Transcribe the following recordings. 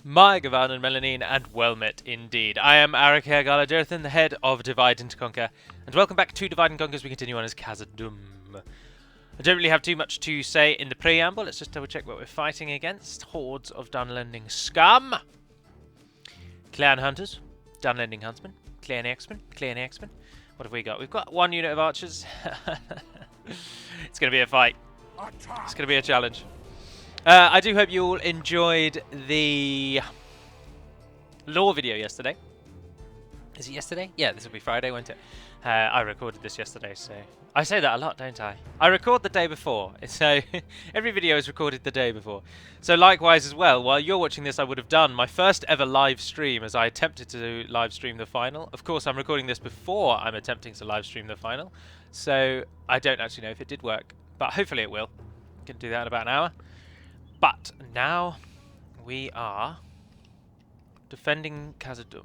My Gavan and Melanine, and well met indeed. I am Arek Galadurthan, the head of Divide and Conquer, and welcome back to Divide and Conquer as we continue on as Khazad-dûm. I don't really have too much to say in the preamble. Let's just double check what we're fighting against. Hordes of Dunlending scum, clan hunters, Dunlending huntsmen, clan axemen, clan axemen. What have we got? We've got one unit of archers. It's going to be a fight. It's going to be a challenge. I do hope you all enjoyed the lore video yesterday. Is it yesterday? Yeah, this will be Friday, won't it? I recorded this yesterday, so... I say that a lot, don't I? I record the day before, so every video is recorded the day before. So likewise as well, while you're watching this, I would have done my first ever live stream as I attempted to live stream the final. Of course, I'm recording this before I'm attempting to live stream the final, so I don't actually know if it did work, but hopefully it will. We can do that in about an hour. But now we are defending Khazad-dûm.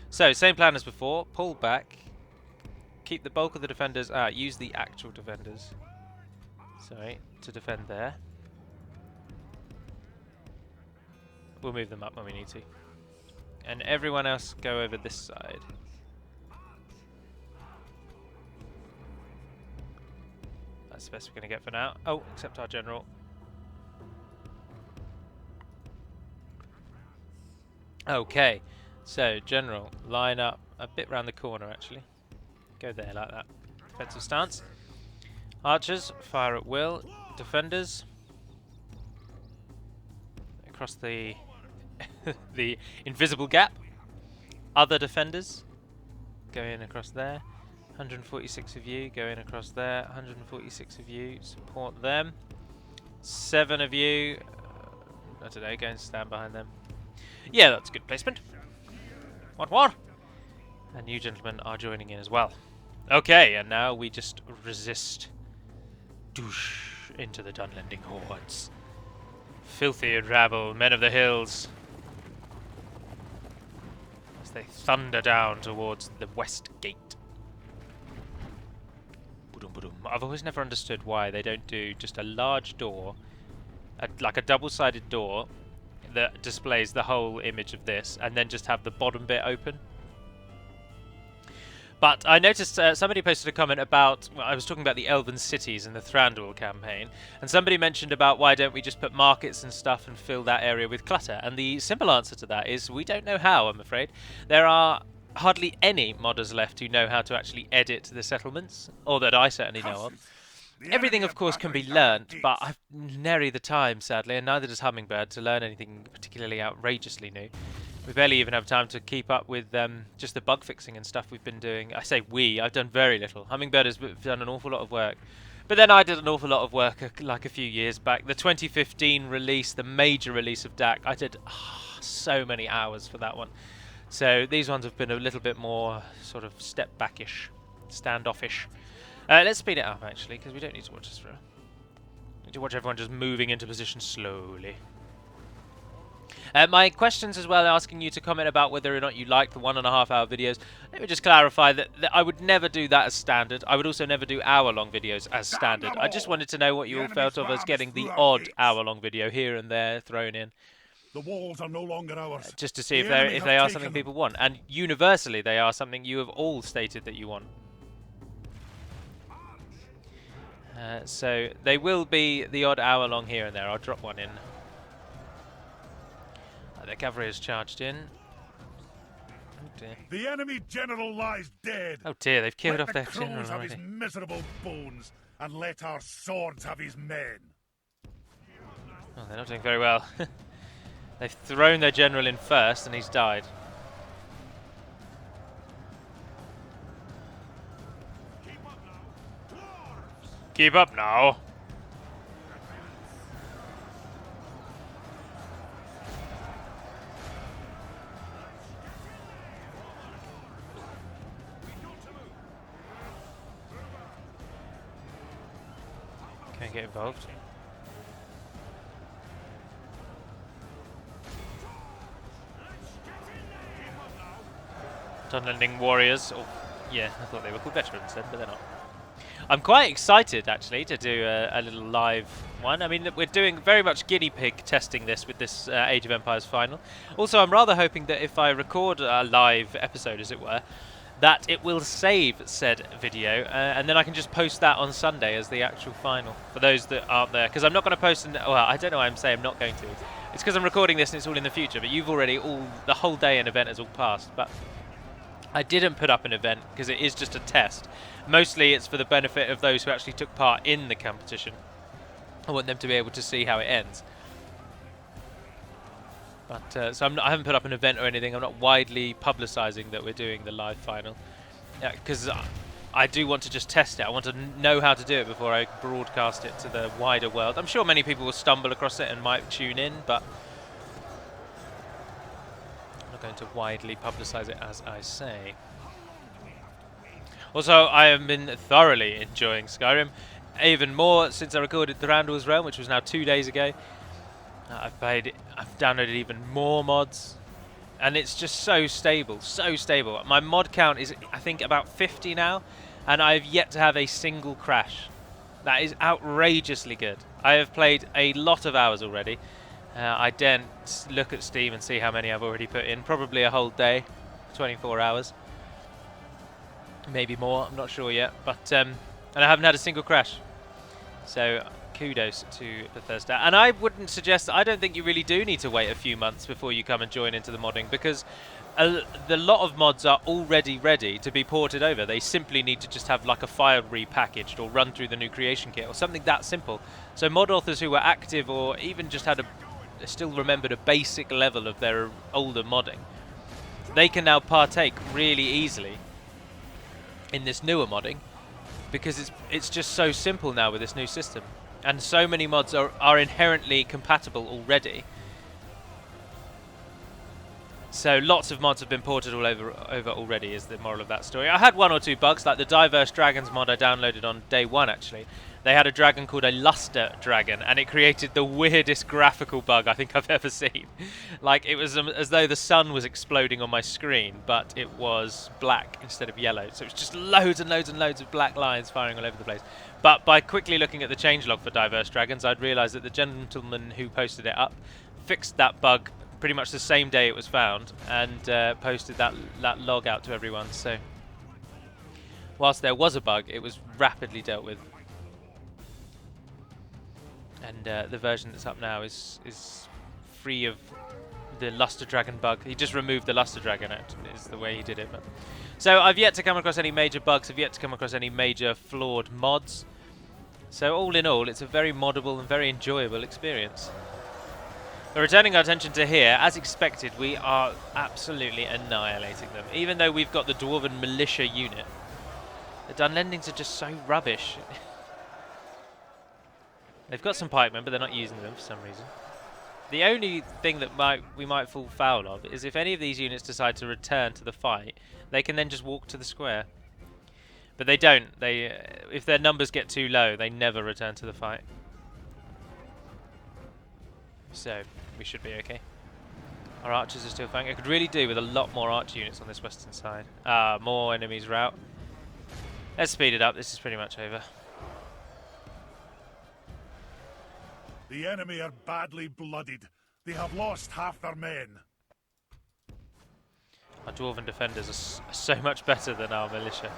So, same plan as before, pull back, keep the bulk of the defenders out, use the actual defenders, sorry, to defend there. We'll move them up when we need to. And everyone else go over this side. That's the best we're going to get for now. Oh, except our general. Okay, so general, line up a bit round the corner actually. Go there like that. Defensive stance. Archers, fire at will. Defenders, across the the invisible gap. Other defenders, go in across there. 146 of you, go in across there. 146 of you, support them. 7 of you, I don't know, go and stand behind them. Yeah, that's good placement. What? And you gentlemen are joining in as well. Okay, and now we just resist. Doosh into the Dunlending hordes. Filthy rabble, men of the hills. As they thunder down towards the west gate. I've always never understood why they don't do just a large door, like a double-sided door, that displays the whole image of this, and then just have the bottom bit open. But I noticed somebody posted a comment about, well, I was talking about the Elven cities in the Thranduil campaign, and somebody mentioned about why don't we just put markets and stuff and fill that area with clutter, and the simple answer to that is we don't know how, I'm afraid. There are hardly any modders left who know how to actually edit the settlements, or that I certainly know of. Everything, of course, can be learnt, but I've nary the time, sadly, and neither does Hummingbird, to learn anything particularly outrageously new. We barely even have time to keep up with just the bug fixing and stuff we've been doing. I say we, I've done very little. Hummingbird has done an awful lot of work. But then I did an awful lot of work like a few years back. The 2015 release, the major release of DaC, I did so many hours for that one. So these ones have been a little bit more sort of step backish, standoffish. Let's speed it up, actually, because we don't need to watch this through. We need to watch everyone just moving into position slowly. My questions as well, asking you to comment about whether or not you like the 1.5 hour videos. Let me just clarify that I would never do that as standard. I would also never do hour-long videos as standard. I just wanted to know what you all felt of us getting the odd hour-long video here and there thrown in. The walls are no longer ours. Just to see if they are something people want. And universally, they are something you have all stated that you want. So they will be the odd hour long here and there. I'll drop one in. The cavalry has charged in. Oh dear. The enemy general lies dead. Oh dear, they've killed let off their the general crows have already. his miserable bones, and let our swords have his men. Oh, they're not doing very well. They've thrown their general in first, and he's died. Keep up now. Can I get involved? Dunlending warriors. Oh, yeah, I thought they were called veterans then, but they're not. I'm quite excited actually to do a little live one. I mean, we're doing very much guinea pig testing this with this Age of Empires final. Also, I'm rather hoping that if I record a live episode, as it were, that it will save said video, and then I can just post that on Sunday as the actual final for those that aren't there. Because I'm not going to post. Well, I don't know why I'm saying I'm not going to. It's because I'm recording this and it's all in the future. But you've already the whole day and event has all passed. But I didn't put up an event because it is just a test. Mostly it's for the benefit of those who actually took part in the competition. I want them to be able to see how it ends. But so I haven't put up an event or anything. I'm not widely publicising that we're doing the live final. Because I do want to just test it. I want to know how to do it before I broadcast it to the wider world. I'm sure many people will stumble across it and might tune in, but I'm not going to widely publicise it as I say. Also, I have been thoroughly enjoying Skyrim, even more since I recorded the Randall's Realm, which was now 2 days ago. I've downloaded even more mods, and it's just so stable, so stable. My mod count is, I think, about 50 now, and I've yet to have a single crash. That is outrageously good. I have played a lot of hours already. I daren't look at Steam and see how many I've already put in. Probably a whole day, 24 hours. Maybe more, I'm not sure yet. But and I haven't had a single crash. So kudos to Bethesda. And I wouldn't suggest, I don't think you really do need to wait a few months before you come and join into the modding, because the lot of mods are already ready to be ported over. They simply need to just have like a file repackaged or run through the new creation kit or something that simple. So mod authors who were active or even just had still remembered a basic level of their older modding, they can now partake really easily in this newer modding, because it's just so simple now with this new system. And so many mods are inherently compatible already. So lots of mods have been ported all over already, is the moral of that story. I had one or two bugs, like the Diverse Dragons mod I downloaded on day one actually. They had a dragon called a luster dragon, and it created the weirdest graphical bug I think I've ever seen. Like, it was as though the sun was exploding on my screen, but it was black instead of yellow. So it was just loads and loads and loads of black lines firing all over the place. But by quickly looking at the changelog for Diverse Dragons, I'd realised that the gentleman who posted it up fixed that bug pretty much the same day it was found, and posted that log out to everyone. So whilst there was a bug, it was rapidly dealt with. And the version that's up now is free of the Luster Dragon bug. He just removed the Luster Dragon, is the way he did it. But so I've yet to come across any major bugs. I've yet to come across any major flawed mods. So all in all, it's a very moddable and very enjoyable experience. But returning our attention to here, as expected, we are absolutely annihilating them. Even though we've got the Dwarven Militia unit, the Dunlendings are just so rubbish. They've got some pikemen, but they're not using them for some reason. The only thing that we might fall foul of is if any of these units decide to return to the fight, they can then just walk to the square. But they don't. If their numbers get too low, they never return to the fight. So we should be okay. Our archers are still fighting. I could really do with a lot more archer units on this western side. More enemies rout. Let's speed it up. This is pretty much over. The enemy are badly blooded. They have lost half their men. Our Dwarven defenders are so much better than our militia.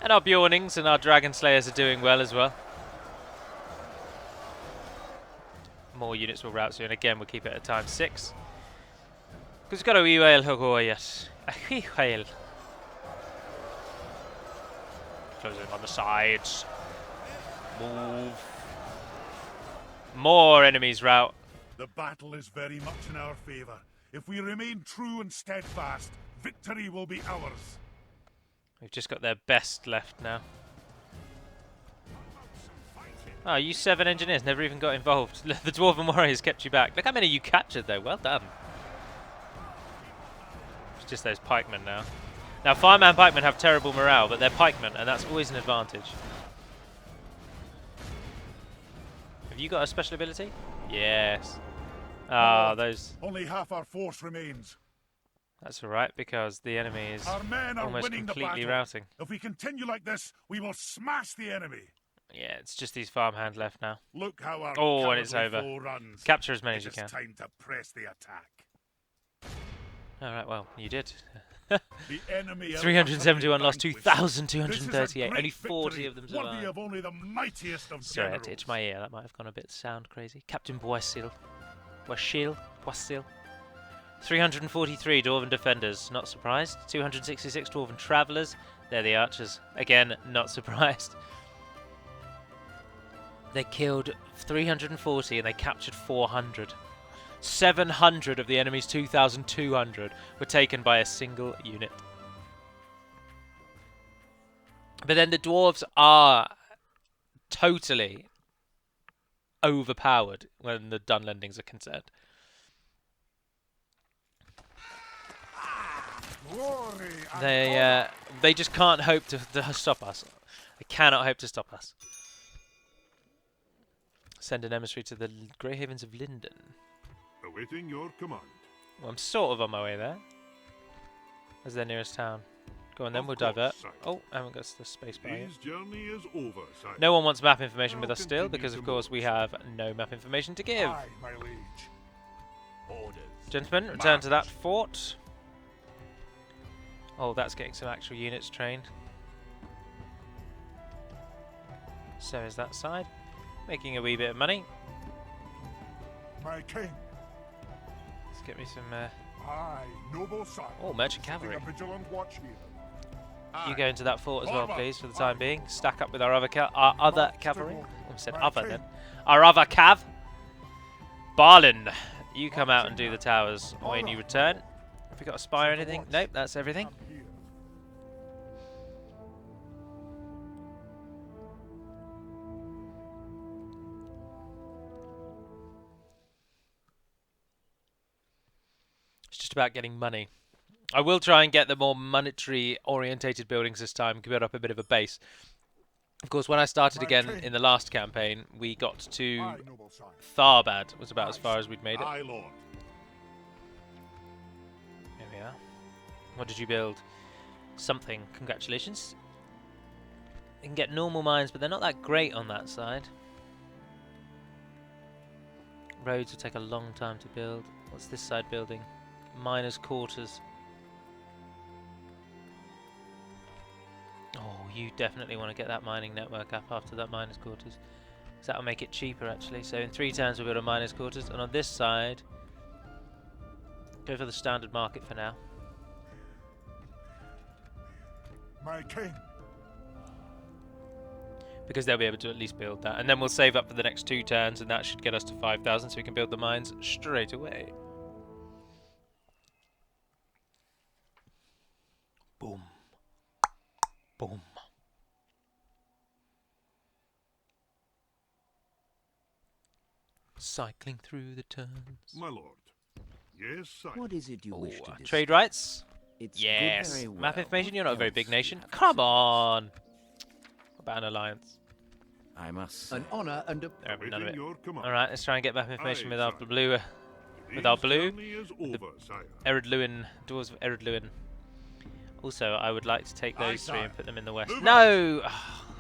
And our Bjornings and our Dragon Slayers are doing well as well. More units will rout soon. Again, we'll keep it at times 6. Because we've got a wee whale Hogoyas. A wee whale. Closing on the sides. Move. More enemies rout. The battle is very much in our favour. If we remain true and steadfast, victory will be ours. We've just got their best left now. Oh, you 7 engineers never even got involved. The Dwarven Warriors kept you back. Look how many you captured though, well done. It's just those pikemen now. Now fireman pikemen have terrible morale, but they're pikemen, and that's always an advantage. Have you got a special ability? Yes. Ah, those... Only half our force remains. That's alright, because the enemy is Our men are almost winning the completely battle. routing. If we continue like this, we will smash the enemy. Yeah, it's just these farmhand left now. Look how our Oh, and it's cowardly over. foe runs. Capture as many It as you is can. time to press the attack. Alright, well, you did. The enemy 371 lost, vanquished. 2,238. This Only is a 40 great of them victory, worthy survived. of only the mightiest of Sorry, I had generals. to itch my ear. That might have gone a bit sound crazy. Captain Boisil. Boisil. 343 Dwarven defenders. Not surprised. 266 Dwarven travellers. They're the archers. Again, not surprised. They killed 340 and they captured 400. 700 of the enemy's 2,200 were taken by a single unit. But then the dwarves are totally overpowered when the Dunlendings are concerned. They just can't hope to stop us. They cannot hope to stop us. Send an emissary to the Grey Havens of Linden. Awaiting your command. Well, I'm sort of on my way there. Where's their nearest town? Go on then, Of we'll course, divert. sire. Oh, I haven't got the space bar yet. His journey is over, sire. No one wants map information with Now us still, continue because to of course move, we sire. have no map information to give. Aye, my liege. Orders. Gentlemen, return to that fort. Oh, that's getting some actual units trained. So is that side. Making a wee bit of money. My king. Let's get me some... Aye, noble son. Oh, merchant Keeping cavalry. a vigilant watch here. You Aye. go into that fort as well, Forward. please, for the time being. Stack up with our other cavalry. I said My other king. then. Our other cav. Balin, you come out and do the towers when you return. Have we got a spy or anything? Nope, that's everything. I'm here. It's just about getting money. I will try and get the more monetary orientated buildings this time, build up a bit of a base. Of course, when I started again in the last campaign, we got to Aye, noble son. Tharbad, was about as far as we'd made it. Aye, lord. Here we are. What did you build? Something. Congratulations. You can get normal mines, but they're not that great on that side. Roads will take a long time to build. What's this side building? Miners' quarters. Oh, you definitely want to get that mining network up after that miners' quarters. Because that'll make it cheaper, actually. So in 3 turns we'll build a miners' quarters. And on this side, go for the standard market for now. My king. Because they'll be able to at least build that. And then we'll save up for the next 2 turns, and that should get us to 5,000, so we can build the mines straight away. Boom. Boom. Cycling through the turns. My lord. Yes, sire. What is it you wish to discuss? Trade rights? It's good, Yes. very well. Map information? You're not a very big Else nation. you have Come to on. What about an alliance? I must say. An honour and a... There, none of Awaiting it. your command. Alright, let's try and get map information Aye, with our sire. blue... with our His blue. journey is the- over, sire. Ered Luin, Dwarves of Ered Luin. Also, I would like to take Aye, those 3 and sire. put them in the west. Move No!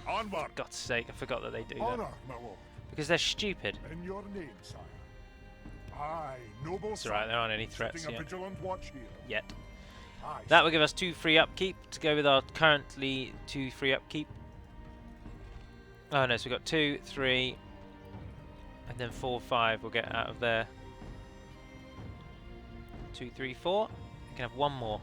Onward. For God's sake, I forgot that they do that. Honor, my lord. Because they're stupid. In your name, sire. Aye, noble It's alright, there aren't any threats Setting a yet. vigilant watch here. Yet. Aye, That will give us 2 free upkeep to go with our currently 2 free upkeep. Oh no, so we've got 2, 3, and then 4, 5 we'll get out of there. 2, 3, 4. We can have 1 more.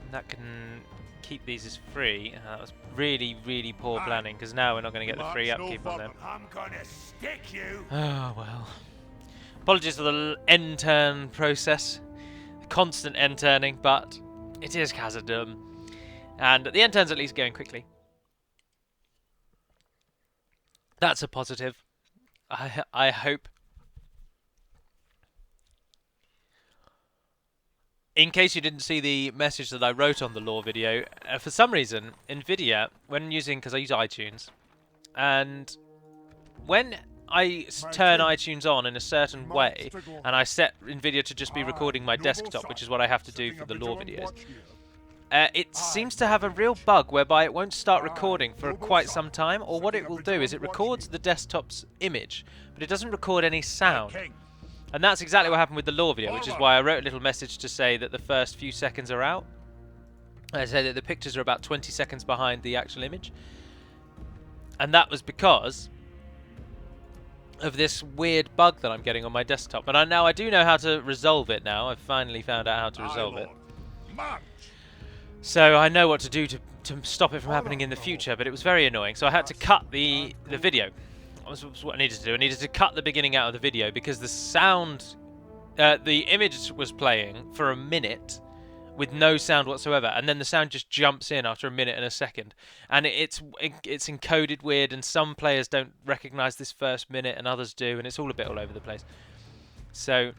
And that can keep these as free. That was really, really poor Aye. planning, because now we're not going to get the March free no upkeep on them. further. I'm gonna stick you. Oh well. Apologies for the end turn process. Constant end turning, but it is Khazad-dûm. And the end turn's at least going quickly. That's a positive. I hope. In case you didn't see the message that I wrote on the lore video, for some reason, NVIDIA, when using, because I use iTunes, and when turn iTunes on in a certain way, and I set NVIDIA to just be recording my desktop, which is what I have to do for the lore videos, it seems to have a real bug whereby it won't start recording for quite some time, or what it will do is it records the desktop's image, but it doesn't record any sound. And that's exactly what happened with the lore video, which is why I wrote a little message to say that the first few seconds are out. I said that the pictures are about 20 seconds behind the actual image. And that was because of this weird bug that I'm getting on my desktop. And I do know how to resolve it now. I've finally found out how to resolve it. So I know what to do to stop it from happening in the future, but it was very annoying. So I had to cut the video. That was what I needed to do. I needed to cut the beginning out of the video because the sound, the image was playing for a minute with no sound whatsoever, and then the sound just jumps in after a minute and a second, and it's encoded weird, and some players don't recognize this first minute and others do, and it's all a bit all over the place. So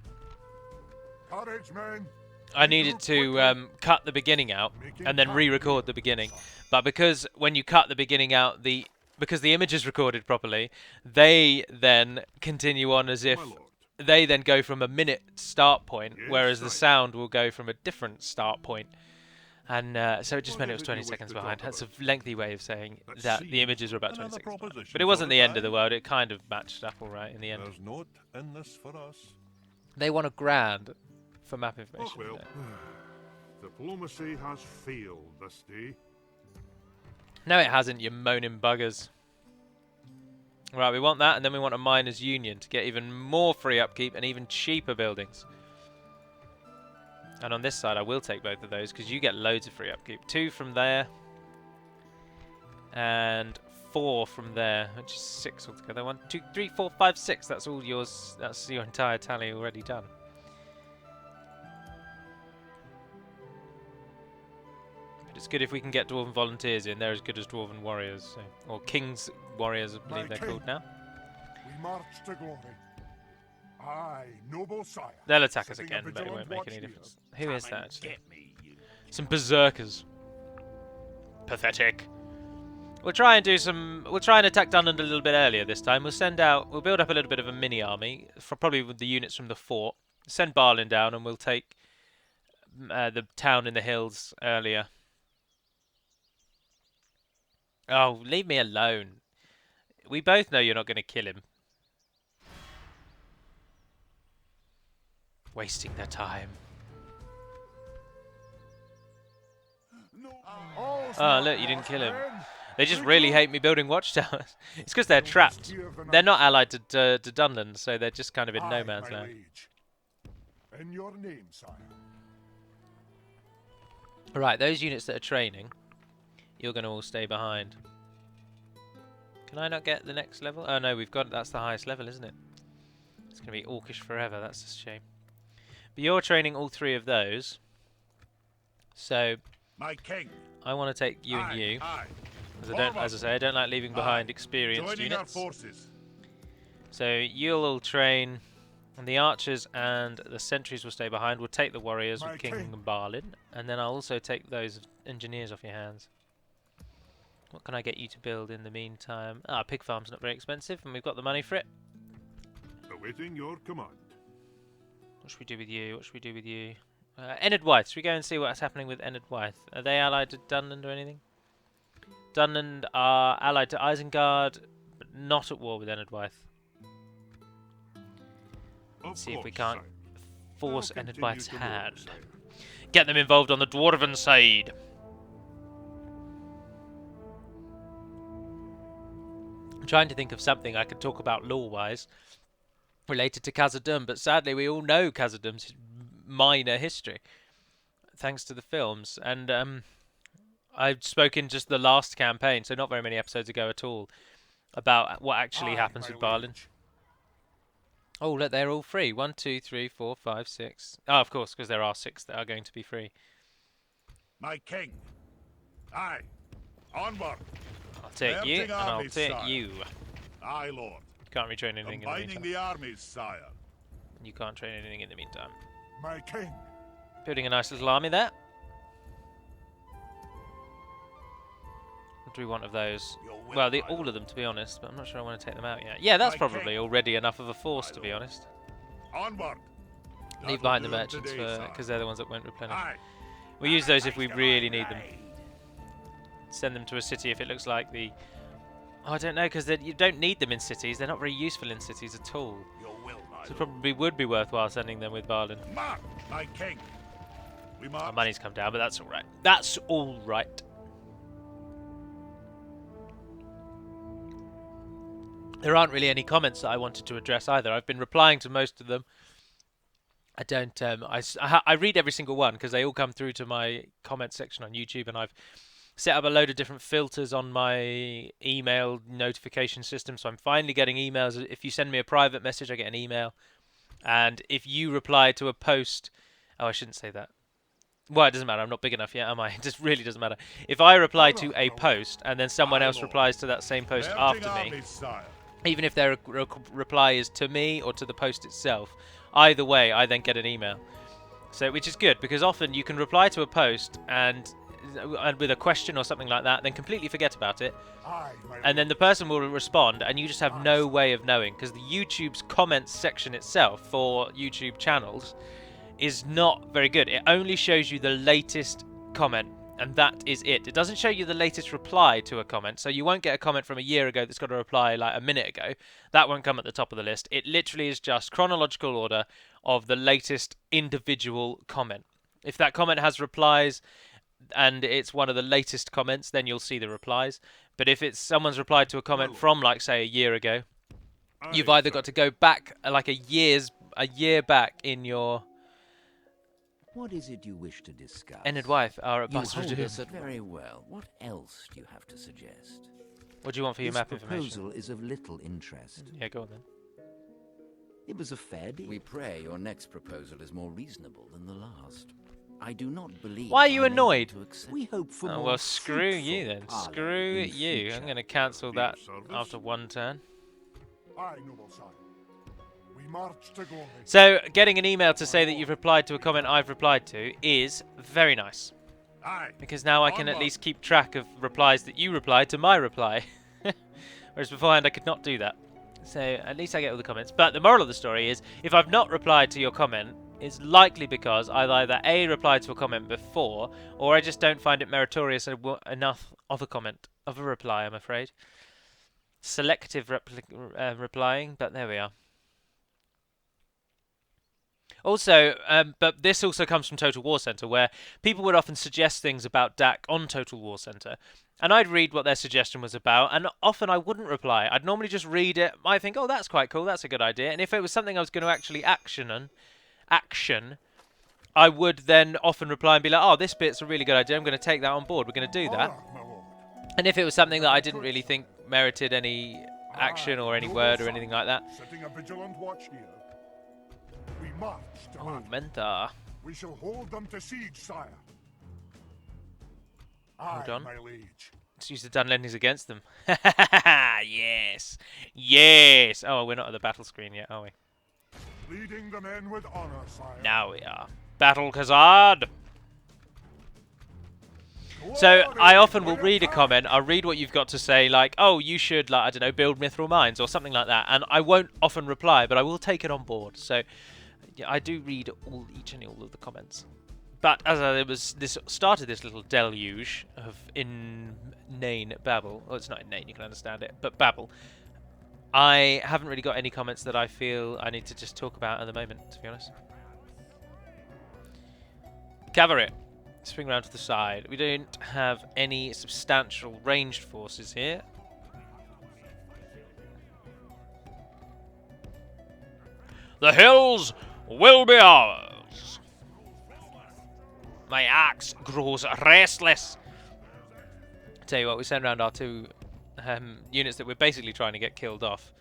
I needed to cut the beginning out and then re-record the beginning, but because when you cut the beginning out, because the image is recorded properly, they then continue on as if they then go from a minute start point, whereas the sound will go from a different start point. And so it just meant it was 20 seconds behind. That's a lengthy way of saying that the images were about 20 seconds behind. But it wasn't the end of the world. It kind of matched up all right in the end. There's not in this for us. They want $1,000 for map information. Oh, well. Diplomacy has failed this day. No, it hasn't, you moaning buggers. Right, we want that, and then we want a miners' union to get even more free upkeep and even cheaper buildings. And on this side, I will take both of those because you get loads of free upkeep. 2 from there, and 4 from there, which is 6 altogether. 1, 2, 3, 4, 5, 6. That's all yours. That's your entire tally already done. It's good if we can get Dwarven volunteers in. They're as good as Dwarven warriors, so. Or King's warriors, I believe they're called now. We march to glory. Aye, noble sire. They'll attack us again, but it won't make any difference. Who is that, actually? Some berserkers. Pathetic. We'll try and attack Dunland a little bit earlier this time. We'll build up a little bit of a mini army, probably with the units from the fort. Send Balin down, and we'll take the town in the hills earlier. Oh, leave me alone. We both know you're not going to kill him. Wasting their time. Oh, look, you didn't kill him. They just really hate me building watchtowers. It's because they're trapped. They're not allied to Dunland, so they're just kind of in no man's land. In your name, sire. Right, those units that are training, you're going to all stay behind. Can I not get the next level? Oh no, we've got, that's the highest level, isn't it? It's going to be orcish forever, that's a shame. But you're training all 3 of those. So, My king. I want to take you and you. As I say, I don't like leaving behind experienced units. So you'll all train, and the archers and the sentries will stay behind. We'll take the warriors with King Balin, and then I'll also take those engineers off your hands. What can I get you to build in the meantime? Ah, pig farm's not very expensive, and we've got the money for it. Awaiting your command. What should we do with you? What should we do with you? Ennard Wythe. Should we go and see what's happening with Ennard Wythe? Are they allied to Dunland or anything? Dunland are allied to Isengard, but not at war with Ennard Wythe. Let's see if we can't force Ennard Wythe's hand. Get them involved on the Dwarven side. I'm trying to think of something I could talk about lore-wise related to Khazad-dûm, but sadly we all know Khazad-dûm's minor history, thanks to the films. And I've spoken just the last campaign, so not very many episodes ago at all, about what actually happens with Balin. Oh, look, they're all free. 1, 2, 3, 4, 5, 6. Oh, of course, because there are 6 that are going to be free. My king. Aye. Onward. I'll take you, and I'll take you. Aye, lord. You can't retrain anything in the Combining meantime. the armies, sire. You can't train anything in the meantime. My king. Building a nice little army there. do we want of those? Well, all of them, to be honest, but I'm not sure I want to take them out yet. Yeah, that's probably already enough of a force, to be honest. Onward. Leave behind the merchants because they're the ones that won't replenish. We'll use those if we really need them. Send them to a city if it looks like the... Oh, I don't know, because you don't need them in cities. They're not very useful in cities at all. So it probably would be worthwhile sending them with Balin. Mark, my king. We Our money's come down, but that's all right. That's all right. There aren't really any comments that I wanted to address either. I've been replying to most of them. I don't. I read every single one because they all come through to my comment section on YouTube, and I've set up a load of different filters on my email notification system. So I'm finally getting emails. If you send me a private message, I get an email, and if you reply to a post, oh, I shouldn't say that. Well, it doesn't matter. I'm not big enough yet, am I? It just really doesn't matter. If I reply to a post and then someone else replies to that same post after me, even if their reply is to me or to the post itself, either way, I then get an email. So, which is good because often you can reply to a post and with a question or something like that, then completely forget about it, and then the person will respond, and you just have no way of knowing because the YouTube's comments section itself for YouTube channels is not very good. It only shows you the latest comment, and that is it. It doesn't show you the latest reply to a comment, so you won't get a comment from a year ago that's got a reply like a minute ago. That won't come at the top of the list. It literally is just chronological order of the latest individual comment. If that comment has replies and it's one of the latest comments, then you'll see the replies. But if it's someone's replied to a comment from, like, say, a year ago, you've either got to go back like a year back in your... What is it you wish to discuss? Enid wife are at You hold Khazad-dûm. us at very well. What else do you have to suggest? What do you want for your This map information? proposal is of little interest. Yeah, go on then. It was a fair deal. We pray your next proposal is more reasonable than the last. I do not believe... Why are you annoyed? We hope for Oh, more well, screw you fruitful then. parley Screw in you. future. I'm going to cancel that after one turn. Aye, noble sire. We march to glory. So, getting an email to say that you've replied to a comment I've replied to is very nice. Aye. Because now I can at least keep track of replies that you replied to my reply. Whereas beforehand I could not do that. So, at least I get all the comments. But the moral of the story is, if I've not replied to your comment, it's likely because I've either A, replied to a comment before, or I just don't find it meritorious enough of a comment, of a reply, I'm afraid. Selective replying, but there we are. Also, but this also comes from Total War Center, where people would often suggest things about DaC on Total War Center, and I'd read what their suggestion was about, and often I wouldn't reply. I'd normally just read it. I think, oh, that's quite cool, that's a good idea, and if it was something I was going to actually action, I would then often reply and be like, oh, this bit's a really good idea, I'm going to take that on board, we're going to do that. And if it was something that I didn't really think merited any action or any word or anything like that. Setting a vigilant watch here. We march to Oh, battle. Menthar. We shall hold them to siege, sire. Hold on. My liege. Let's use the Dunlendings against them. Yes. Yes. Oh, we're not at the battle screen yet, are we? Leading the men with honor, sire. Now we are. Battle Khazad. So I often will read a comment, I'll read what you've got to say, like, oh, you should, like, I don't know, build mithril mines or something like that, and I won't often reply, but I will take it on board. So yeah, I do read each and all of the comments. But as this started this little deluge of inane babble, well, it's not inane, you can understand it, but babble, I haven't really got any comments that I feel I need to just talk about at the moment, to be honest. Cavalry. Swing round to the side. We don't have any substantial ranged forces here. The hills will be ours. My axe grows restless. Tell you what, we send around our two units that we're basically trying to get killed off.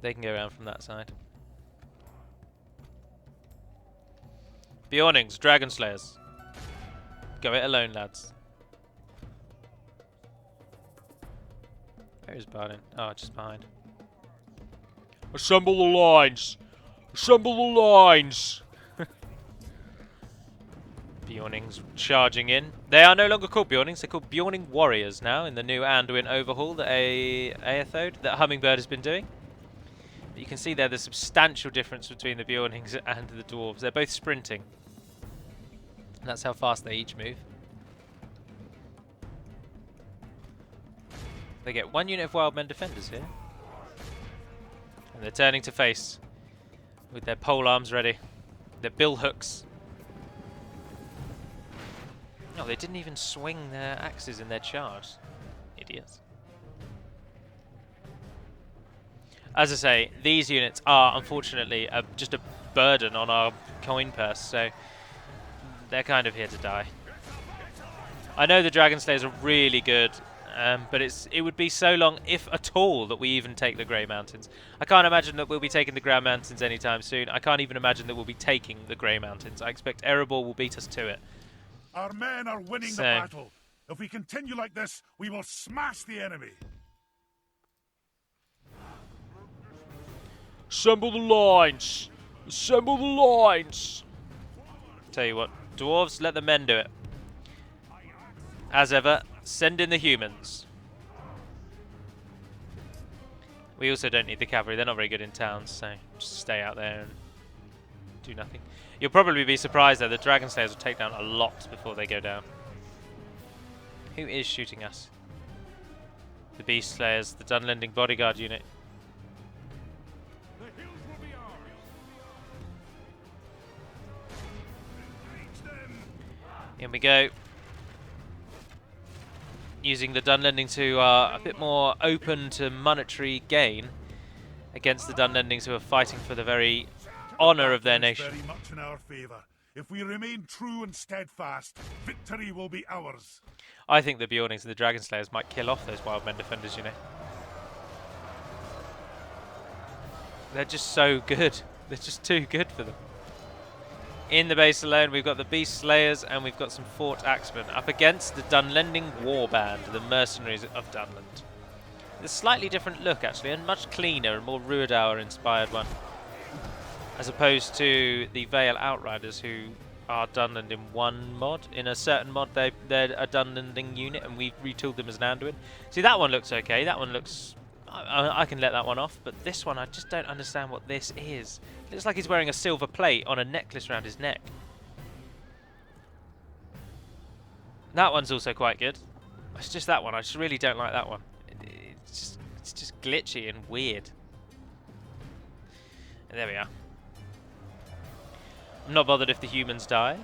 They can go around from that side. Bjornings, Dragon Slayers. Go it alone, lads. Where is Balin? Oh, just behind. Assemble the lines! Assemble the lines! Bjornings charging in. They are no longer called Bjornings, they're called Bjorning Warriors now in the new Anduin overhaul that Aethode, that Hummingbird has been doing. But you can see there the substantial difference between the Bjornings and the Dwarves. They're both sprinting. And that's how fast they each move. They get 1 unit of Wildmen Defenders here. And they're turning to face with their pole arms ready. Their bill hooks. No, they didn't even swing their axes in their charge. Idiots. As I say, these units are unfortunately just a burden on our coin purse, so they're kind of here to die. I know the Dragon Slayers are really good, but it would be so long, if at all, that we even take the Grey Mountains. I can't imagine that we'll be taking the Grey Mountains anytime soon. I can't even imagine that we'll be taking the Grey Mountains. I expect Erebor will beat us to it. Our men are winning the battle. If we continue like this, we will smash the enemy. Assemble the lines! Assemble the lines! Tell you what, dwarves, let the men do it. As ever, send in the humans. We also don't need the cavalry, they're not very good in towns, so just stay out there and do nothing. You'll probably be surprised though, the Dragon Slayers will take down a lot before they go down. Who is shooting us? The Beast Slayers, the Dunlending bodyguard unit. Here we go. Using the Dunlendings who are a bit more open to monetary gain against the Dunlendings who are fighting for the very honour of their nation. Very much in our favour. If we remain true and steadfast, victory will be ours. I think the Bjornings and the Dragon Slayers might kill off those Wildmen Defenders, you know. They're just so good. They're just too good for them. In the base alone, we've got the Beast Slayers and we've got some Fort Axemen up against the Dunlending Warband, the mercenaries of Dunland. It's a slightly different look, actually, and much cleaner and more Ruidour-inspired one. As opposed to the Vale Outriders, who are Dunland in one mod. In a certain mod, they're a Dunlending unit, and we've retooled them as an Anduin. See, that one looks okay. That one looks... I can let that one off, but this one, I just don't understand what this is. It looks like he's wearing a silver plate on a necklace around his neck. That one's also quite good. It's just that one. I just really don't like that one. It's just glitchy and weird. And there we are. I'm not bothered if the humans die.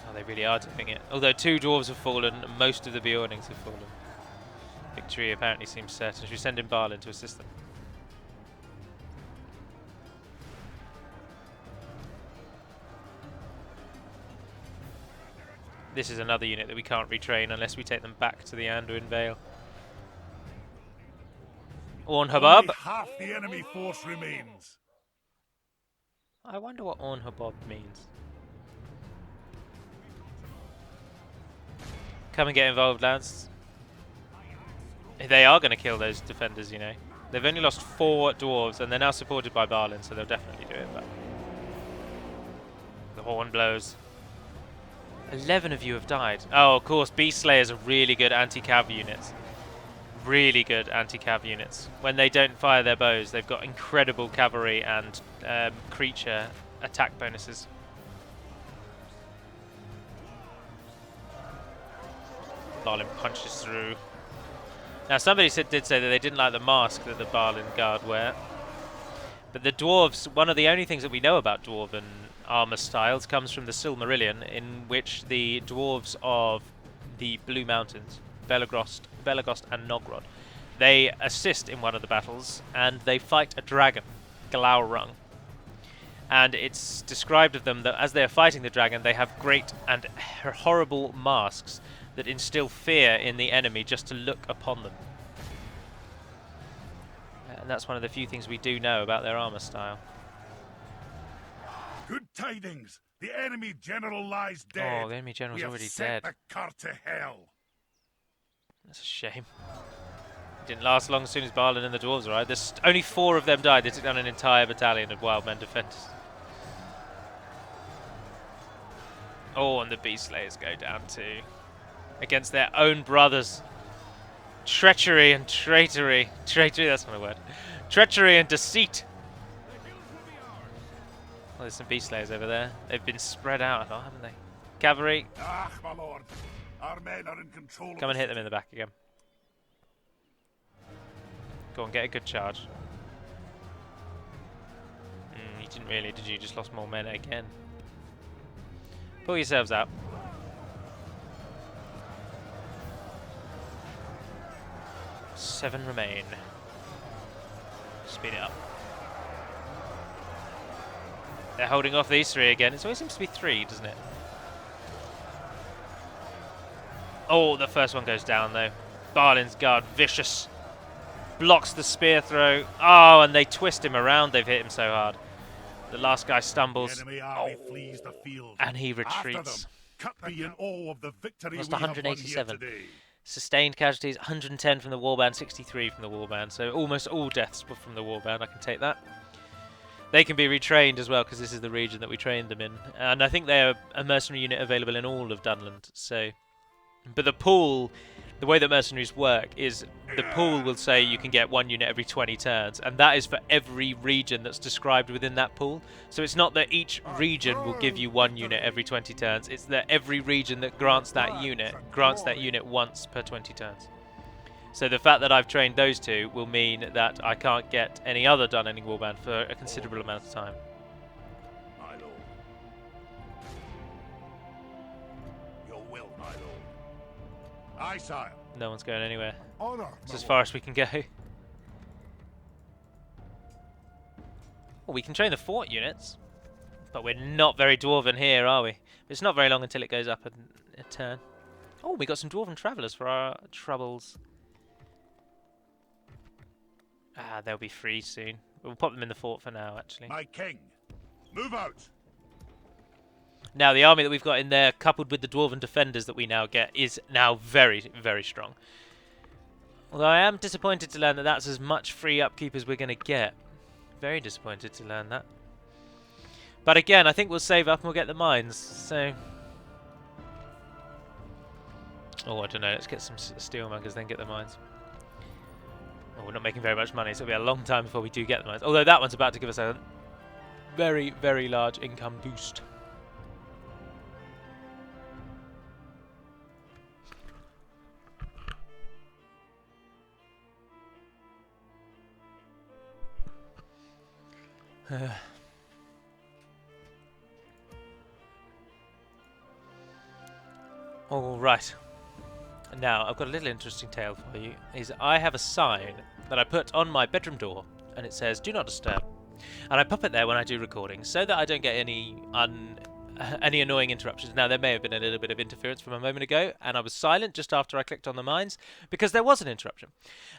Oh, they really are doing it. Although 2 dwarves have fallen, and most of the Bjornings have fallen. Victory apparently seems certain. Should we send in Balin to assist them? This is another unit that we can't retrain unless we take them back to the Anduin Vale. Ornhabab. Only half the enemy force remains. I wonder what Ornhabab means. Come and get involved, lads. They are going to kill those defenders, you know. They've only lost 4 dwarves, and they're now supported by Balin, so they'll definitely do it. But the horn blows. 11 of you have died. Oh, of course, Beast Slayers are really good anti-cav units. Really good anti-cav units. When they don't fire their bows, they've got incredible cavalry and creature attack bonuses. Balin punches through. Now, somebody did say that they didn't like the mask that the Balin guard wear. But the dwarves, one of the only things that we know about dwarven armor styles comes from the Silmarillion, in which the dwarves of the Blue Mountains, Belagost and Nogrod, they assist in one of the battles and they fight a dragon, Glaurung. And it's described of them that as they are fighting the dragon, they have great and horrible masks that instill fear in the enemy just to look upon them. And that's one of the few things we do know about their armor style. Good tidings. The enemy general lies dead. Oh, the enemy general's We have already sent dead. the cart to hell. That's a shame. Didn't last long as soon as Balin and the dwarves arrived. There's only 4 of them died. They took down an entire battalion of wild men defenders. Oh, and the beast slayers go down too. Against their own brothers. Treachery and traitory. Traitory, that's not a word. Treachery and deceit. Oh, there's some beast slayers over there. They've been spread out a lot, haven't they? Cavalry. Ah, my lord. Our men are in control. Come and hit them in the back again. Go on, get a good charge. You didn't really, did you? Just lost more men again. Pull yourselves out. Seven remain. Speed it up. They're holding off these 3 again. It always seems to be 3, doesn't it? Oh, the first one goes down though. Balin's guard, vicious. Blocks the spear throw. Oh, and they twist him around. They've hit him so hard. The last guy stumbles. The enemy army flees the field. And he After retreats. them, cut be in awe of the victory Lost we have won 187. here today. Sustained casualties, 110 from the warband, 63 from the warband. So almost all deaths were from the warband. I can take that. They can be retrained as well because this is the region that we trained them in. And I think they're a mercenary unit available in all of Dunland. So, but the pool, the way that mercenaries work is the pool will say you can get 1 unit every 20 turns, and that is for every region that's described within that pool. So it's not that each region will give you 1 unit every 20 turns, it's that every region that grants that unit once per 20 turns. So the fact that I've trained those 2 will mean that I can't get any other Dunlending warband for a considerable amount of time. My lord. Your will, my lord. Aye, sire. No one's going anywhere. Honor. It's as far as we can go. Well, we can train the fort units, but we're not very dwarven here, are we? It's not very long until it goes up a turn. Oh, we got some dwarven travellers for our troubles. Ah, they'll be free soon. We'll pop them in the fort for now, actually. My king. Move out. Now, the army that we've got in there, coupled with the dwarven defenders that we now get, is now very, very strong. Although I am disappointed to learn that that's as much free upkeep as we're going to get. Very disappointed to learn that. But again, I think we'll save up and we'll get the mines, so... Oh, I don't know, let's get some steelmongers, then get the mines. Oh, we're not making very much money, so it'll be a long time before we do get the mines. Although that one's about to give us a very, very large income boost. All right. Now, I've got a little interesting tale for you. I have a sign that I put on my bedroom door, and it says, "Do not disturb." And I pop it there when I do recordings, so that I don't get any annoying interruptions. Now, there may have been a little bit of interference from a moment ago, and I was silent just after I clicked on the mines, because there was an interruption.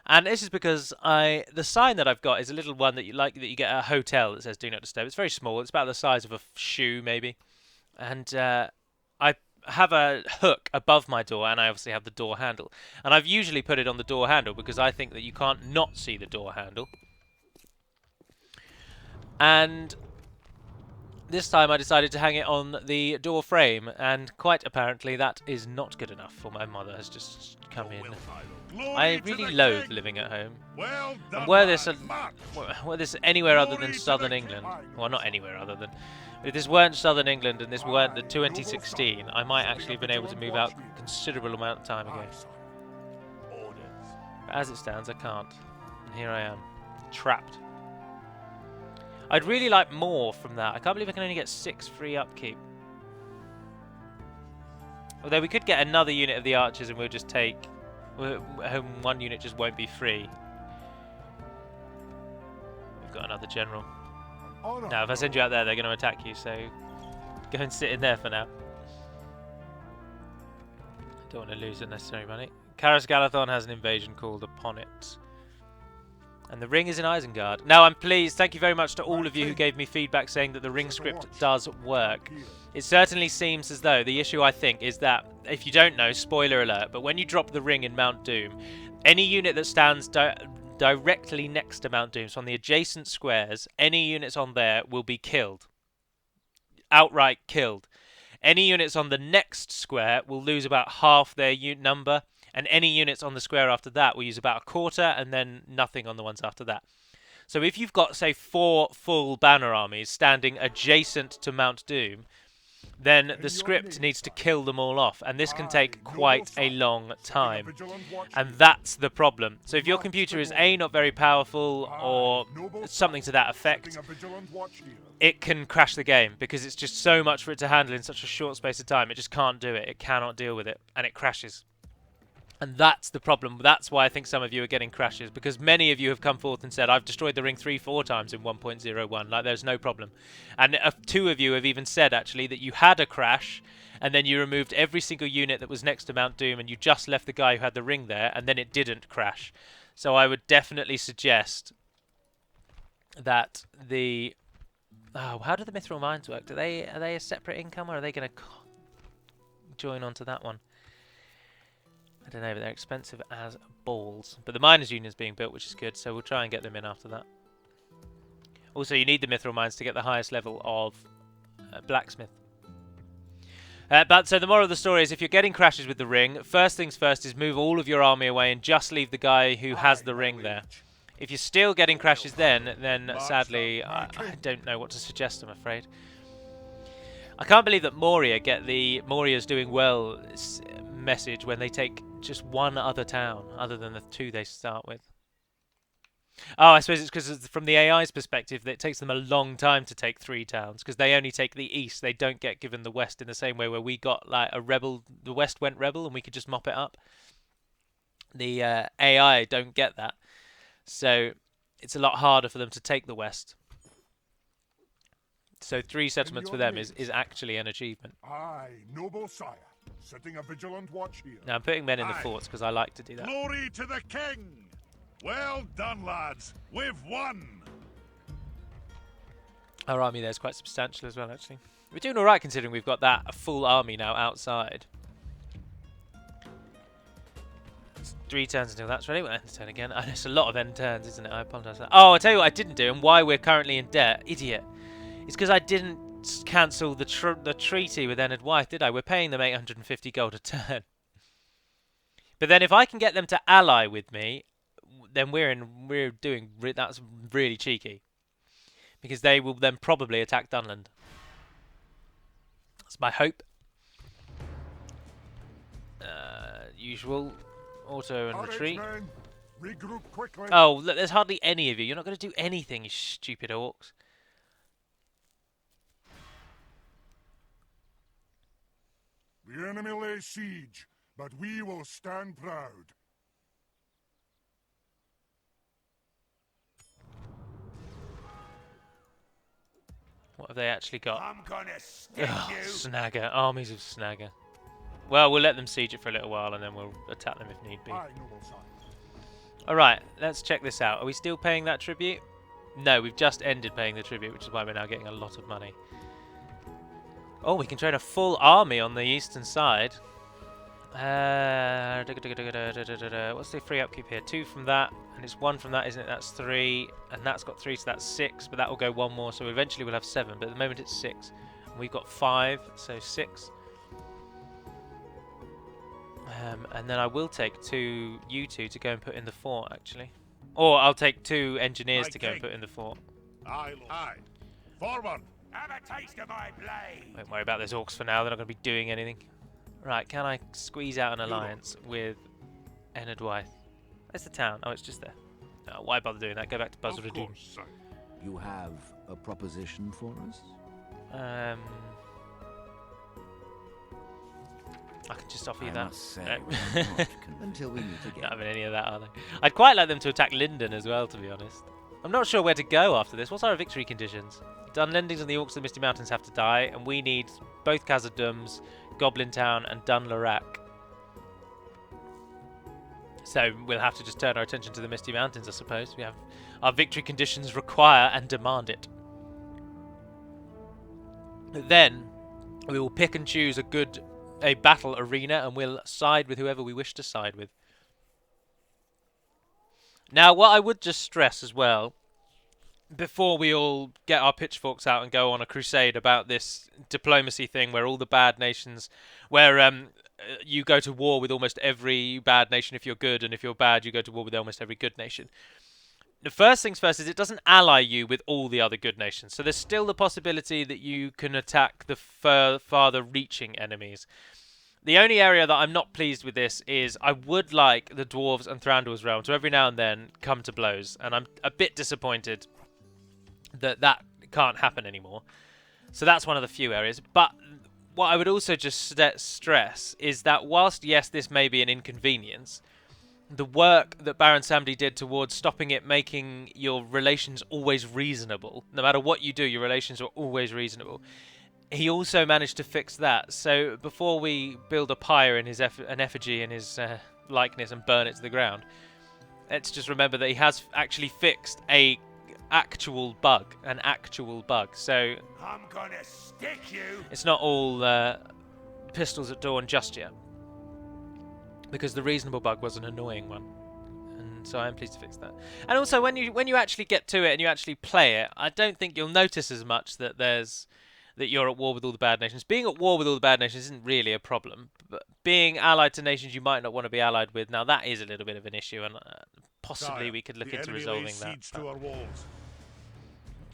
And this is because the sign that I've got is a little one that you get at a hotel that says "Do not disturb." It's very small. It's about the size of a shoe, maybe. And I have a hook above my door, and I obviously have the door handle. And I've usually put it on the door handle because I think that you can't not see the door handle. And this time I decided to hang it on the door frame, and quite apparently that is not good enough, for my mother has just come in. I really loathe living at home. Well done, And were this anywhere other than southern England, well, not anywhere other than, if this weren't southern England and this weren't the 2016, I might actually have been able to move out a considerable amount of time ago. But as it stands, I can't. And here I am, trapped. I'd really like more from that. I can't believe I can only get 6 free upkeep. Although we could get another unit of the archers and we'll just take... one unit just won't be free. We've got another general. Now, if I send you out there, they're going to attack you, so go and sit in there for now. Don't want to lose unnecessary money. Karas Galathon has an invasion called upon it. And the ring is in Isengard. Now, I'm pleased. Thank you very much to all of you who gave me feedback saying that the ring script does work. It certainly seems as though the issue, I think, is that, if you don't know, spoiler alert, but when you drop the ring in Mount Doom, any unit that stands directly next to Mount Doom, so on the adjacent squares, any units on there will be killed. Outright killed. Any units on the next square will lose about half their number, and any units on the square after that will use about a quarter, and then nothing on the ones after that. So if you've got, say, 4 full banner armies standing adjacent to Mount Doom, then the script needs to kill them all off, and this can take quite a long time. And that's the problem. So if your computer is A, not very powerful, or something to that effect, it can crash the game, because it's just so much for it to handle in such a short space of time. It just can't do it. It cannot deal with it, and it crashes. And that's the problem. That's why I think some of you are getting crashes, because many of you have come forth and said, I've destroyed the ring 3-4 times in 1.01. Like, there's no problem. And 2 of you have even said, actually, that you had a crash, and then you removed every single unit that was next to Mount Doom, and you just left the guy who had the ring there, and then it didn't crash. So I would definitely suggest that the... Oh, how do the Mithril Mines work? Are they a separate income, or are they going to join onto that one? I don't know, but they're expensive as balls. But the Miners' Union is being built, which is good, so we'll try and get them in after that. Also, you need the Mithril Mines to get the highest level of Blacksmith. But so the moral of the story is, if you're getting crashes with the ring, first things first is move all of your army away and just leave the guy who has the ring there. If you're still getting crashes then sadly, I don't know what to suggest, I'm afraid. I can't believe that Moria get the Moria's doing well message when they take just one other town other than the 2 they start with. Oh, I suppose it's because from the AI's perspective that it takes them a long time to take 3 towns, because they only take the east. They don't get given the west in the same way where we got like a rebel. The west went rebel and we could just mop it up. The AI don't get that, so it's a lot harder for them to take the west. So 3 settlements for them is actually an achievement. Aye, noble sire, setting a vigilant watch here. Now I'm putting men in the forts because I like to do that. Glory to the king! Well done, lads. We've won. Our army there is quite substantial as well, actually. We're doing all right considering we've got that full army now outside. It's 3 turns until that's ready. We'll end the turn again. And it's a lot of end turns, isn't it? I apologise for that. Oh, I'll tell you what I didn't do and why we're currently in debt. Idiot. It's because I didn't cancel the treaty with Enid Wyeth, did I? We're paying them 850 gold a turn. But then if I can get them to ally with me, then that's really cheeky. Because they will then probably attack Dunland. That's my hope. Usual auto and retreat. Regroup quickly. Oh, look, there's hardly any of you. You're not going to do anything, you stupid orcs. The enemy lays siege, but we will stand proud. What have they actually got? I'm gonna stick you. Snagger. Armies of Snagger. Well, we'll let them siege it for a little while and then we'll attack them if need be. Aye, noble sire. Alright, let's check this out. Are we still paying that tribute? No, we've just ended paying the tribute, which is why we're now getting a lot of money. Oh, we can train a full army on the eastern side. What's the free upkeep here? 2 from that, and it's 1 from that, isn't it? That's 3, and that's got 3, so that's 6, but that will go 1 more, so eventually we'll have 7, but at the moment it's 6. And we've got 5, so 6. And then I will take you two to go and put in the fort, actually. Or I'll take 2 engineers to go and put in the fort. Aye, aye. Forward. Have a taste of my blade. Don't worry about those orcs for now, they're not going to be doing anything. Right, can I squeeze out an alliance with Enid Wyeth? Where's the town? Oh, it's just there. Oh, why bother doing that? Go back to Khazad-dûm. You have a proposition for us? I can just offer you I that. must say, No. we're not until we meet again. Not having any of that, are they? I'd quite like them to attack Linden as well, to be honest. I'm not sure where to go after this. What's our victory conditions? Dunlendings and the Orcs of the Misty Mountains have to die, and we need both Khazad-dûms, Goblin Town, and Dunlarak. So we'll have to just turn our attention to the Misty Mountains, I suppose. We have our victory conditions require and demand it. Then we will pick and choose a battle arena, and we'll side with whoever we wish to side with. Now, what I would just stress as well, before we all get our pitchforks out and go on a crusade about this diplomacy thing where all the bad nations, where you go to war with almost every bad nation if you're good, and if you're bad, you go to war with almost every good nation. The first things first is it doesn't ally you with all the other good nations. So there's still the possibility that you can attack the farther reaching enemies. The only area that I'm not pleased with this is I would like the Dwarves and Thranduil's realm to every now and then come to blows. And I'm a bit disappointed that that can't happen anymore. So that's one of the few areas. But what I would also just stress is that whilst, yes, this may be an inconvenience, the work that Baron Samedi did towards stopping it making your relations always reasonable, no matter what you do, your relations are always reasonable. He also managed to fix that. So before we build a pyre in his an effigy in his likeness and burn it to the ground, let's just remember that he has actually fixed an actual bug. So I'm gonna stick you. It's not all pistols at dawn just yet, because the reasonable bug was an annoying one, and so I'm pleased to fix that. And also, when you actually get to it and you actually play it, I don't think you'll notice as much that you're at war with all the bad nations. Being at war with all the bad nations isn't really a problem, but being allied to nations you might not want to be allied with, now that is a little bit of an issue, and possibly we could look into resolving that. To our walls.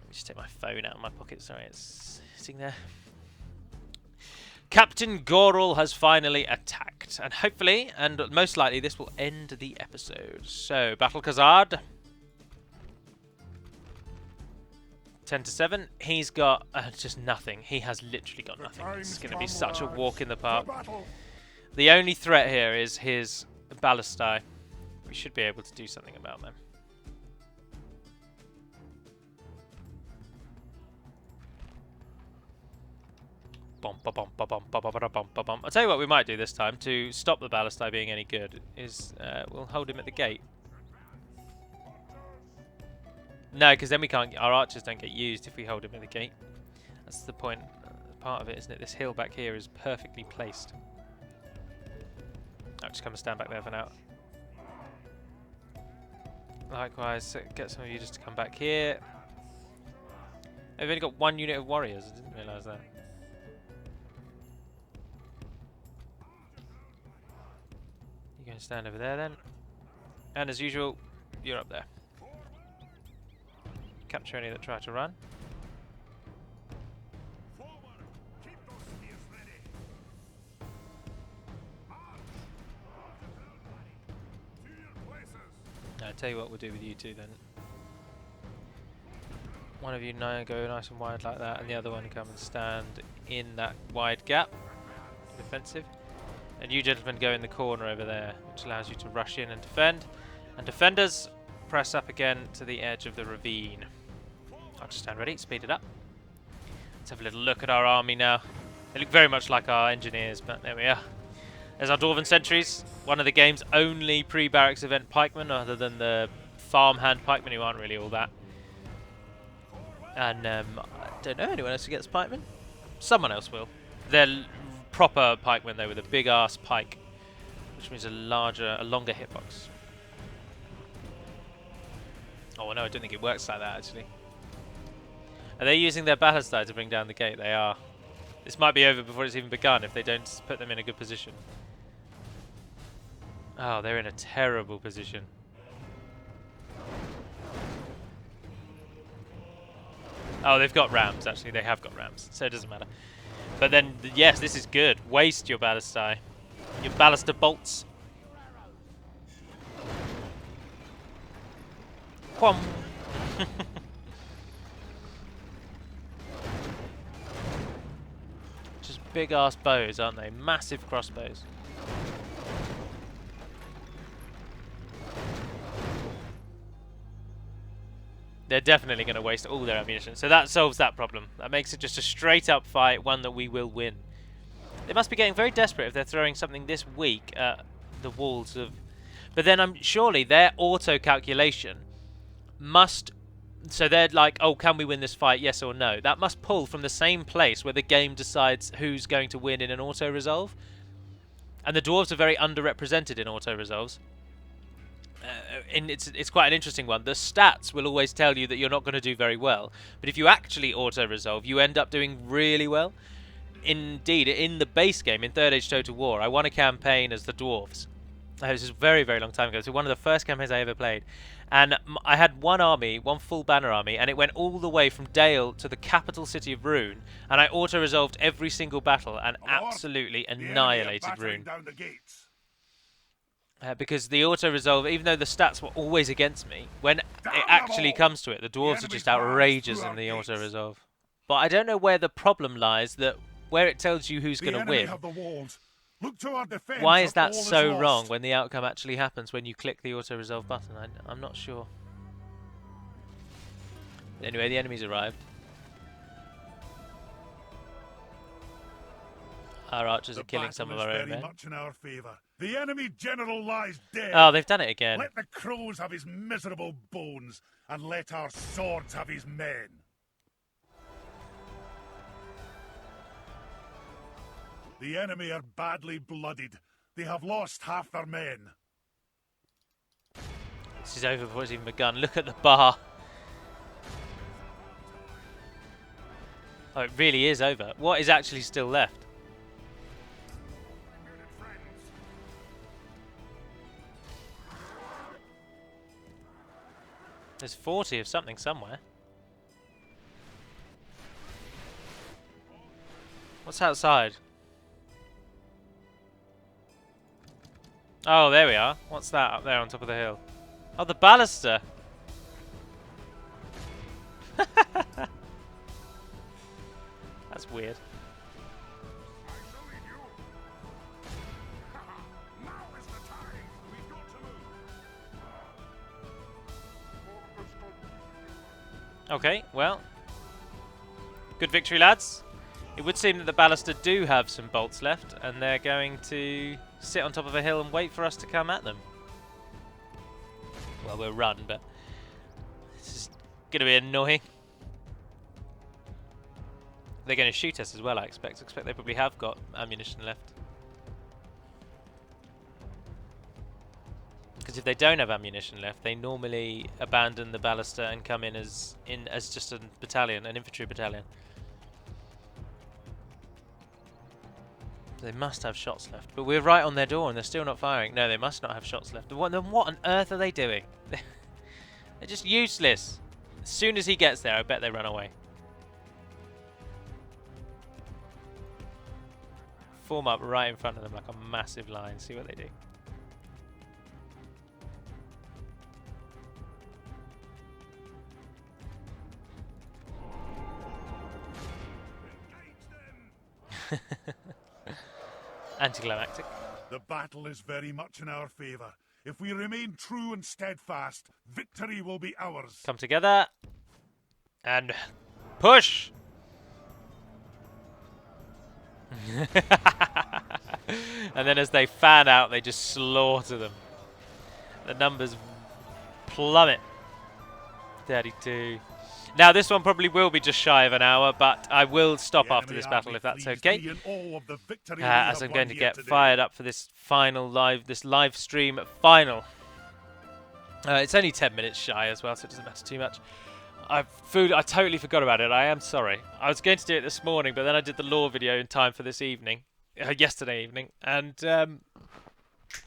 Let me just take my phone out of my pocket. Sorry, it's sitting there. Captain Gorel has finally attacked, and hopefully, and most likely, this will end the episode. So, Battle Khazâd. 10-7. He's got just nothing. He has literally got nothing. It's going to be such a walk in the park. The only threat here is his ballistae. We should be able to do something about them. I'll tell you what we might do this time to stop the ballistae being any good is we'll hold him at the gate. No, because then we can't. Our archers don't get used if we hold him at the gate. That's the point. Part of it, isn't it? This hill back here is perfectly placed. I'll just come and stand back there for now. Likewise, get some of you just to come back here. I've only got one unit of warriors. I didn't realise that. You're going to stand over there then. And as usual, you're up there. Capture any that try to run. I'll tell you what we'll do with you two then. One of you go nice and wide like that, and the other one come and stand in that wide gap, defensive. And you gentlemen go in the corner over there, which allows you to rush in and defend. And defenders, press up again to the edge of the ravine. I'll just stand ready, speed it up. Let's have a little look at our army now. They look very much like our engineers, but there we are. There's our Dwarven sentries, one of the game's only pre-barracks event pikemen, other than the farmhand pikemen who aren't really all that. And I don't know anyone else who gets pikemen. Someone else will. They're proper pikemen though, with a big ass pike, which means a longer hitbox. Oh no, I don't think it works like that actually. Are they using their ballistae to bring down the gate? They are. This might be over before it's even begun if they don't put them in a good position. Oh, they're in a terrible position. Oh, they've got rams, actually. They have got rams, so it doesn't matter. But then, yes, this is good. Waste your ballistae. Your ballista bolts. Quam. Just big-ass bows, aren't they? Massive crossbows. They're definitely going to waste all their ammunition. So that solves that problem. That makes it just a straight-up fight, one that we will win. They must be getting very desperate if they're throwing something this weak at the walls of... But then surely their auto-calculation must... So they're like, oh, can we win this fight, yes or no? That must pull from the same place where the game decides who's going to win in an auto-resolve. And the dwarves are very underrepresented in auto-resolves. And it's quite an interesting one. The stats will always tell you that you're not going to do very well. But if you actually auto-resolve, you end up doing really well. Indeed, in the base game, in Third Age Total War, I won a campaign as the dwarves. This is a very, very long time ago. So one of the first campaigns I ever played. And I had one army, one full banner army, and it went all the way from Dale to the capital city of Rune. And I auto-resolved every single battle and absolutely annihilated Rune. Because the auto-resolve, even though the stats were always against me, when it actually comes to it, the dwarves are just outrageous in the auto-resolve. But I don't know where the problem lies, that where it tells you who's going to win. Why is that so wrong when the outcome actually happens when you click the auto-resolve button? I'm not sure. Anyway, the enemies arrived. Our archers are killing some of our own men. The enemy general lies dead. Oh, they've done it again. Let the crows have his miserable bones, and let our swords have his men. The enemy are badly blooded. They have lost half their men. This is over before it's even begun. Look at the bar. Oh, it really is over. What is actually still left? There's 40 of something somewhere. What's outside? Oh, there we are. What's that up there on top of the hill? Oh, the baluster. That's weird. Okay, well. Good victory, lads. It would seem that the baluster do have some bolts left, and they're going to sit on top of a hill and wait for us to come at them. Well, we'll run, but this is going to be annoying. They're going to shoot us as well, I expect. I expect they probably have got ammunition left. Because if they don't have ammunition left, they normally abandon the baluster and come in as just a battalion, an infantry battalion. They must have shots left, but we're right on their door and they're still not firing. No, they must not have shots left. Then what on earth are they doing? They're just useless. As soon as he gets there, I bet they run away. Form up right in front of them like a massive line. See what they do. Anticlimactic. The battle is very much in our favour. If we remain true and steadfast, victory will be ours. Come together and push. And then as they fan out, they just slaughter them. The numbers plummet. 32. Now this one probably will be just shy of an hour, but I will stop after this battle if that's okay. As I'm going to get fired up for this final live stream final. It's only 10 minutes shy as well, so it doesn't matter too much. I totally forgot about it. I am sorry. I was going to do it this morning, but then I did the lore video in time for this evening, yesterday evening, and then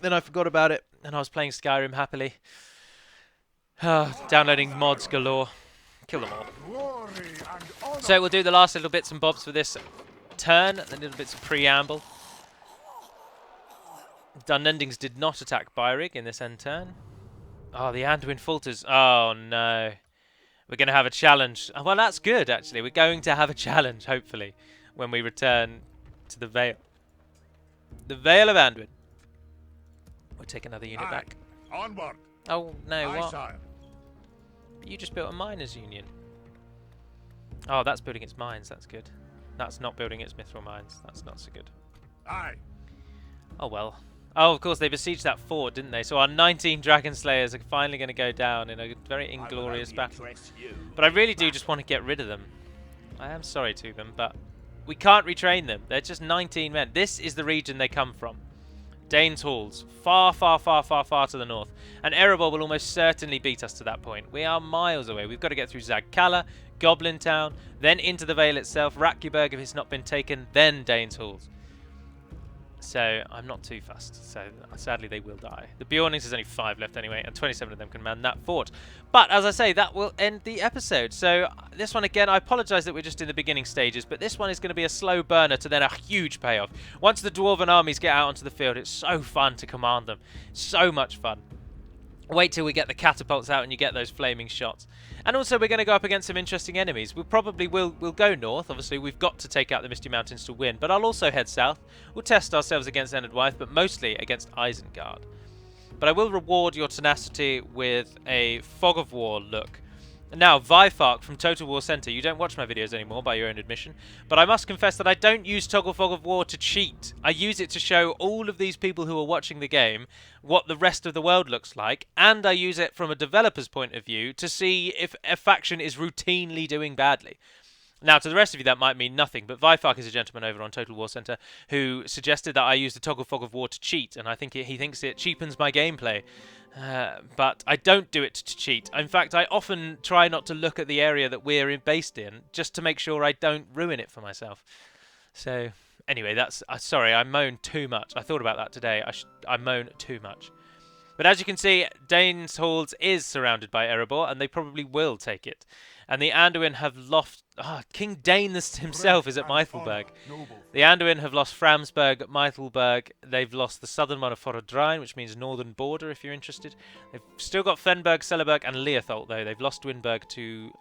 I forgot about it, and I was playing Skyrim happily, downloading mods galore. Kill them all. So we'll do the last little bits and bobs for this turn, the little bits of preamble. Dunlendings did not attack Baruk in this end turn. Oh, the Anduin falters. Oh no. We're going to have a challenge. Oh, well, that's good, actually. We're going to have a challenge, hopefully, when we return to the Vale. The Vale of Anduin. We'll take another unit back. Onward. Oh, no, what? Sire. But you just built a miners' union. Oh, that's building its mines. That's good. That's not building its mithril mines. That's not so good. Aye. Oh, well. Oh, of course, they besieged that fort, didn't they? So our 19 Dragon Slayers are finally going to go down in a very inglorious battle. But I really do just want to get rid of them. I am sorry to them, but we can't retrain them. They're just 19 men. This is the region they come from. Dane's Halls. Far, far, far, far, far to the north. And Erebor will almost certainly beat us to that point. We are miles away. We've got to get through Zagkala, Goblin Town, then into the Vale itself, Rakuberg if it's not been taken, then Dane's Halls. So I'm not too fussed. So sadly they will die. The Bjornings, there's only 5 left anyway, and 27 of them can man that fort. But as I say, that will end the episode. So this one again, I apologise that we're just in the beginning stages, but this one is going to be a slow burner to then a huge payoff. Once the Dwarven armies get out onto the field, it's so fun to command them. So much fun. Wait till we get the catapults out and you get those flaming shots. And also we're going to go up against some interesting enemies. We'll go north. Obviously we've got to take out the Misty Mountains to win. But I'll also head south. We'll test ourselves against Enedwyth, but mostly against Isengard. But I will reward your tenacity with a Fog of War look. Now, Vifark from Total War Center, you don't watch my videos anymore by your own admission, but I must confess that I don't use Toggle Fog of War to cheat. I use it to show all of these people who are watching the game what the rest of the world looks like, and I use it from a developer's point of view to see if a faction is routinely doing badly. Now, to the rest of you, that might mean nothing, but Vifark is a gentleman over on Total War Center who suggested that I use the Toggle Fog of War to cheat, and I think he thinks it cheapens my gameplay. But I don't do it to cheat. In fact, I often try not to look at the area that we're based in, just to make sure I don't ruin it for myself. So, anyway, that's... sorry, I moaned too much. I thought about that today. I moan too much. But as you can see, Dane's Halls is surrounded by Erebor, and they probably will take it. And the Anduin have lost... King Dane himself is at Meithelberg. The Anduin have lost Framsberg, Meithelberg. They've lost the southern one of Forodrine, which means northern border, if you're interested. They've still got Fenberg, Sellerberg, and Leotholt, though. They've lost Dwinberg to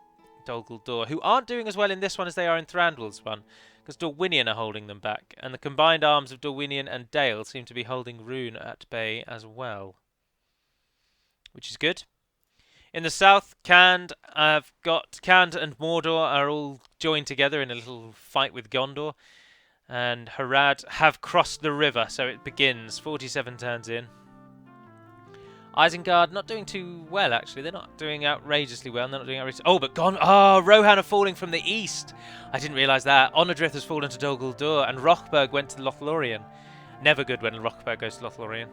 Dol Guldur, who aren't doing as well in this one as they are in Thranduil's one, because Dorwinion are holding them back. And the combined arms of Dorwinion and Dale seem to be holding Rune at bay as well, which is good. In the south, Khand and Mordor are all joined together in a little fight with Gondor. And Harad have crossed the river, so it begins. 47 turns in. Isengard not doing too well, actually. They're not doing outrageously well. They're not doing outrageously... Oh, but Rohan are falling from the east. I didn't realise that. Onodrith has fallen to Dol Guldur, and Rochberg went to Lothlorien. Never good when Rochberg goes to Lothlorien.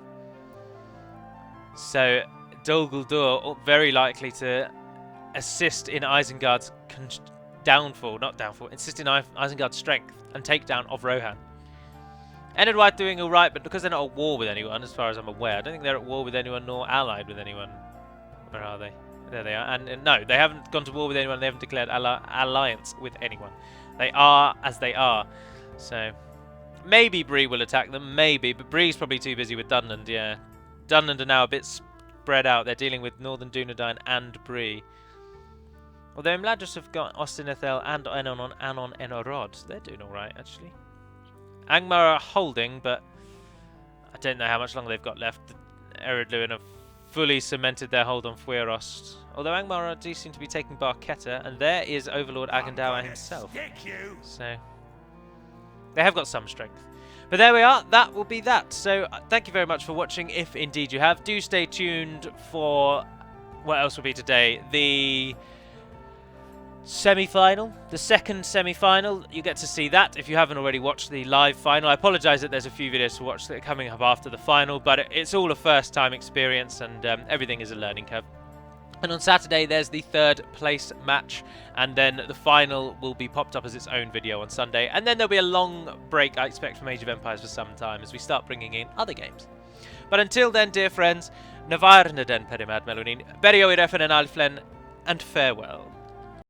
So... Dol Guldur very likely to assist in Isengard's assist in Isengard's strength and takedown of Rohan. Enedwyth doing alright, but because they're not at war with anyone, as far as I'm aware, I don't think they're at war with anyone nor allied with anyone. Where are they? There they are. And no, they haven't gone to war with anyone, they haven't declared alliance with anyone. They are as they are. So, maybe Bree will attack them, maybe, but Bree's probably too busy with Dunland, yeah. Dunland are now a bit spread out. They're dealing with Northern Dunedain and Bree. Although Mladris have got Ostinethel and Anon Enorod. So they're doing alright, actually. Angmar are holding, but I don't know how much longer they've got left. Eredluin have fully cemented their hold on Fuerost. Although Angmar do seem to be taking Barketta, and there is Overlord Agandawa himself. So they have got some strength. But there we are, that will be that. So thank you very much for watching, if indeed you have. Do stay tuned for what else will be today. The semi-final, the second semi-final. You get to see that if you haven't already watched the live final. I apologise that there's a few videos to watch that are coming up after the final, but it's all a first-time experience, and everything is a learning curve. And on Saturday, there's the third place match, and then the final will be popped up as its own video on Sunday. And then there'll be a long break, I expect, from Age of Empires for some time as we start bringing in other games. But until then, dear friends, Navarna den Perimad Melonin, Berio Irefen and Alflen, and farewell.